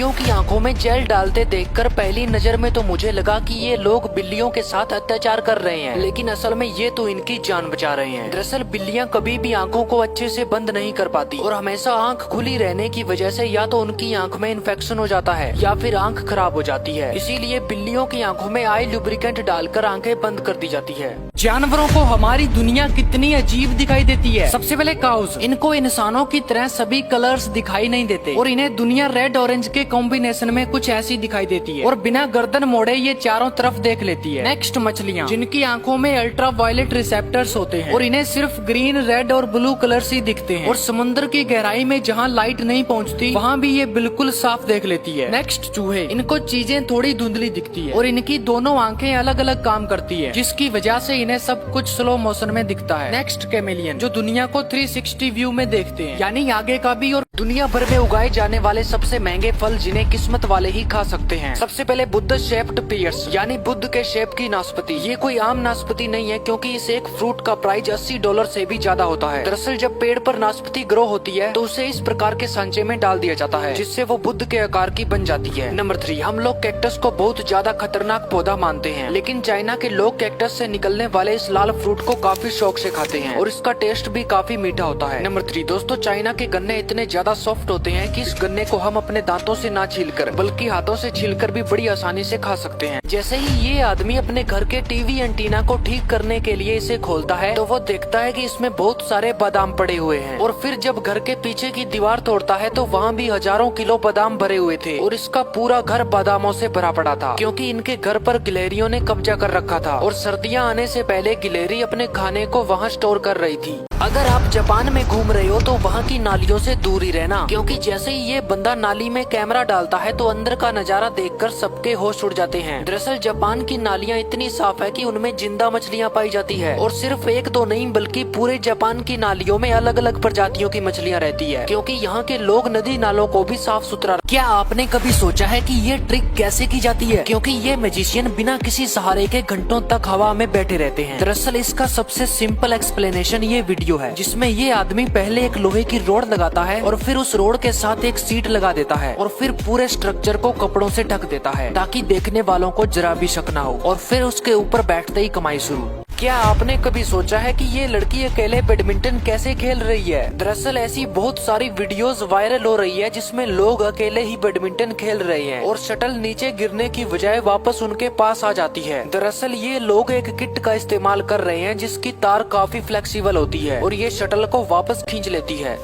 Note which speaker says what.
Speaker 1: बिल्लियों की आंखों में जेल डालते देखकर पहली नजर में तो मुझे लगा कि ये लोग बिल्लियों के साथ अत्याचार कर रहे हैं, लेकिन असल में ये तो इनकी जान बचा रहे हैं। दरअसल बिल्लियां कभी भी आंखों को अच्छे से बंद नहीं कर पाती और हमेशा आंख खुली रहने की वजह से या तो उनकी आंख में इन्फेक्शन हो जाता है या फिर आंख खराब हो जाती है। इसीलिए बिल्लियों की आंखों में आई लुब्रिकेंट डालकर आंखें बंद कर दी जाती है। जानवरों को हमारी दुनिया कितनी अजीब दिखाई देती है। सबसे पहले काउज, इनको इंसानों की तरह सभी कलर्स दिखाई नहीं देते और इन्हें दुनिया रेड ऑरेंज के कॉम्बिनेशन में कुछ ऐसी दिखाई देती है और बिना गर्दन मोड़े ये चारों तरफ देख लेती है। नेक्स्ट मछलियाँ, जिनकी आंखों में अल्ट्रा वायलेट रिसेप्टर्स होते हैं और इन्हें सिर्फ ग्रीन, रेड और ब्लू कलर्स ही दिखते हैं और समुद्र की गहराई में जहाँ लाइट नहीं पहुँचती वहाँ भी ये बिल्कुल साफ देख लेती है। नेक्स्ट चूहे, इनको चीजें थोड़ी धुंधली दिखती है और इनकी दोनों आंखें अलग अलग काम करती है, जिसकी वजह से इन्हें सब कुछ स्लो मोशन में दिखता है। नेक्स्ट कैमेलियन, जो दुनिया को 360 व्यू में देखते हैं, यानी आगे का भी और दुनिया भर में उगाए जाने वाले सबसे महंगे फल जिन्हें किस्मत वाले ही खा सकते हैं। सबसे पहले बुद्ध शेप्ड पियर्स, यानी बुद्ध के शेप की नाशपाती। ये कोई आम नाशपाती नहीं है क्योंकि इस एक फ्रूट का प्राइस $80 से भी ज्यादा होता है। दरअसल जब पेड़ पर नाशपाती ग्रो होती है तो उसे इस प्रकार के सांचे में डाल दिया जाता है जिससे वो बुद्ध के आकार की बन जाती है। नंबर 3, हम लोग कैक्टस को बहुत ज्यादा खतरनाक पौधा मानते हैं, लेकिन चाइना के लोग कैक्टस से निकलने वाले इस लाल फ्रूट को काफी शौक से खाते हैं और इसका टेस्ट भी काफी मीठा होता है। नंबर 3 दोस्तों, चाइना के गन्ने इतने ज्यादा सॉफ्ट होते हैं कि इस गन्ने को हम अपने दांतों से ना छीलकर बल्कि हाथों से छीलकर भी बड़ी आसानी से खा सकते हैं। जैसे ही ये आदमी अपने घर के टीवी एंटीना को ठीक करने के लिए इसे खोलता है तो वो देखता है कि इसमें बहुत सारे बादाम पड़े हुए हैं और फिर जब घर के पीछे की दीवार तोड़ता है तो वहाँ भी हजारों किलो बादाम भरे हुए थे और इसका पूरा घर बादामों से भरा पड़ा था क्योंकि इनके घर पर गिलहरियों ने कब्जा कर रखा था और सर्दियाँ आने से पहले गिलहरी अपने खाने को वहाँ स्टोर कर रही थी। अगर आप जापान में घूम रहे हो तो वहाँ की नालियों से दूर ही रहना, क्योंकि जैसे ही ये बंदा नाली में कैमरा डालता है तो अंदर का नजारा देखकर सबके होश उड़ जाते हैं। दरअसल जापान की नालियाँ इतनी साफ है कि उनमें जिंदा मछलियाँ पाई जाती है और सिर्फ एक दो नहीं बल्कि पूरे जापान की नालियों में अलग अलग प्रजातियों की मछलियाँ रहती है, क्योंकि यहाँ के लोग नदी नालों को भी साफ सुथरा। क्या आपने कभी सोचा है कि ये ट्रिक कैसे की जाती है? क्योंकि ये मैजिशियन बिना किसी सहारे के घंटों तक हवा में बैठे रहते हैं। दरअसल इसका सबसे सिंपल एक्सप्लेनेशन ये वीडियो है जिसमें ये आदमी पहले एक लोहे की रोड लगाता है और फिर उस रोड के साथ एक सीट लगा देता है और फिर पूरे स्ट्रक्चर को कपड़ों से ढक देता है ताकि देखने वालों को जरा भी शक ना हो और फिर उसके ऊपर बैठते ही कमाई शुरू। क्या आपने कभी सोचा है कि ये लड़की अकेले बैडमिंटन कैसे खेल रही है? दरअसल ऐसी बहुत सारी वीडियोस वायरल हो रही है जिसमें लोग अकेले ही बैडमिंटन खेल रहे हैं और शटल नीचे गिरने की बजाय वापस उनके पास आ जाती है। दरअसल ये लोग एक किट का इस्तेमाल कर रहे हैं जिसकी तार काफी फ्लेक्सिबल होती है और ये शटल को वापस खींच लेती है।